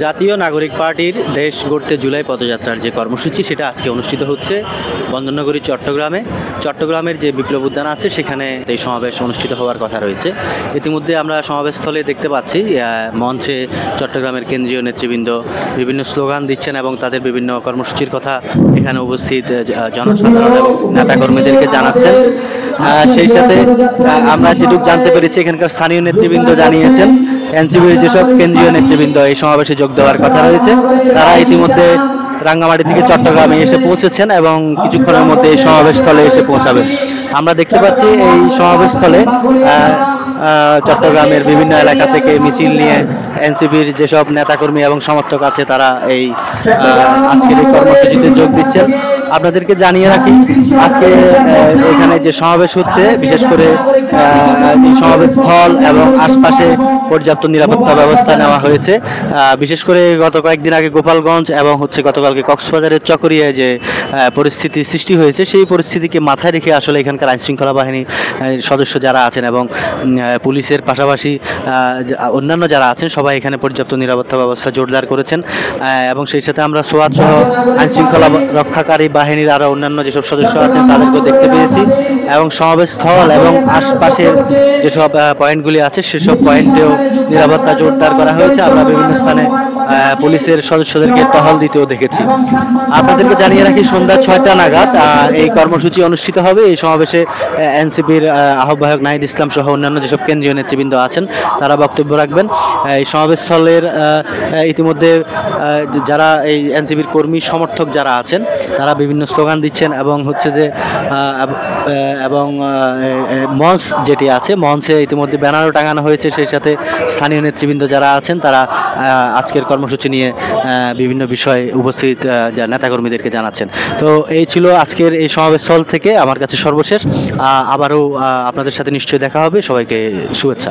জাতীয় নাগরিক পার্টির দেশ গড়তে জুলাই পদযাত্রার যে কর্মসূচি সেটা আজকে অনুষ্ঠিত হচ্ছে বন্দরনগরী চট্টগ্রামের যে বিপ্লব উদ্যান আছে সেখানে এই সমাবেশ অনুষ্ঠিত হওয়ার কথা রয়েছে। ইতিমধ্যে আমরা সমাবেশস্থলে দেখতে পাচ্ছি মঞ্চে চট্টগ্রামের কেন্দ্রীয় নেতৃবৃন্দ বিভিন্ন স্লোগান দিচ্ছেন এবং তাদের বিভিন্ন কর্মসূচির কথা এখানে উপস্থিত জনসাধারণ এবং নেতাকর্মীদেরকে জানাচ্ছেন। সেই সাথে আমরা যেটুকু জানতে পেরেছি এখানকার স্থানীয় নেতৃবৃন্দ জানিয়েছেন এনসিপির যেসব কেন্দ্রীয় নেতৃবৃন্দ এই সমাবেশে যোগ দেওয়ার কথা রয়েছে তারা ইতিমধ্যে রাঙ্গামাটি থেকে চট্টগ্রামে এসে পৌঁছেছেন এবং কিছুক্ষণের মধ্যে এই সমাবেশস্থলে এসে পৌঁছাবেন। আমরা দেখতে পাচ্ছি এই সমাবেশস্থলে চট্টগ্রামের বিভিন্ন এলাকা থেকে মিছিল নিয়ে এনসিপির যেসব নেতাকর্মী এবং সমর্থক আছে তারা এই আজকের এই কর্মসূচিতে যোগ দিচ্ছেন। আপনাদেরকে জানিয়ে রাখি আজকে এখানে যে সমাবেশ হচ্ছে বিশেষ করে এই সমাবেশ স্থল এবং আশপাশে পর্যাপ্ত নিরাপত্তা ব্যবস্থা নেওয়া হয়েছে। বিশেষ করে গত কয়েকদিন আগে গোপালগঞ্জ এবং গতকালকে কক্সবাজারের চকরিয়ায় যে পরিস্থিতি সৃষ্টি হয়েছে সেই পরিস্থিতিকে মাথায় রেখে আসলে এখানকার আইনশৃঙ্খলা বাহিনীর সদস্য যারা আছেন এবং পুলিশের পাশাপাশি অন্যান্য যারা আছেন সবাই এখানে পর্যাপ্ত নিরাপত্তা ব্যবস্থা জোরদার করেছেন এবং সেই সাথে আমরা সোয়াত সহ আইনশৃঙ্খলা রক্ষাকারী বাহিনীর আরও অন্যান্য যেসব সদস্য আছেন তাদেরকেও দেখতে পেয়েছি এবং সমাবেশ স্থল এবং আশপাশের যেসব পয়েন্টগুলি আছে সেসব পয়েন্টেও নিরাপত্তা জোরদার করা হয়েছে। আমরা বিভিন্ন স্থানে পুলিশের সদস্যদেরকে টহল দিতেও দেখেছি। আপনাদেরকে জানিয়ে রাখি সন্ধ্যা 6টা নাগাদ এই কর্মসূচি অনুষ্ঠিত হবে। এই সমাবেশে এনসিপির আহ্বায়ক নাহিদ ইসলাম সহ অন্যান্য যেসব কেন্দ্রীয় নেতৃবৃন্দ আছেন তারা বক্তব্য রাখবেন। এই সমাবেশস্থলের ইতিমধ্যে যারা এই এনসিপির কর্মী সমর্থক যারা আছেন তারা বিভিন্ন স্লোগান দিচ্ছেন এবং এবং মঞ্চ যেটি আছে মঞ্চে ইতিমধ্যে ব্যানারও টাঙানো হয়েছে। সেই সাথে স্থানীয় নেতৃবৃন্দ যারা আছেন তারা আজকের কর্মসূচি নিয়ে বিভিন্ন বিষয়ে উপস্থিত নেতাকর্মীদেরকে জানাচ্ছেন। তো এই ছিল আজকের এই সমাবেশস্থল থেকে আমার কাছে সর্বশেষ। আবারও আপনাদের সাথে নিশ্চয়ই দেখা হবে। সবাইকে শুভেচ্ছা।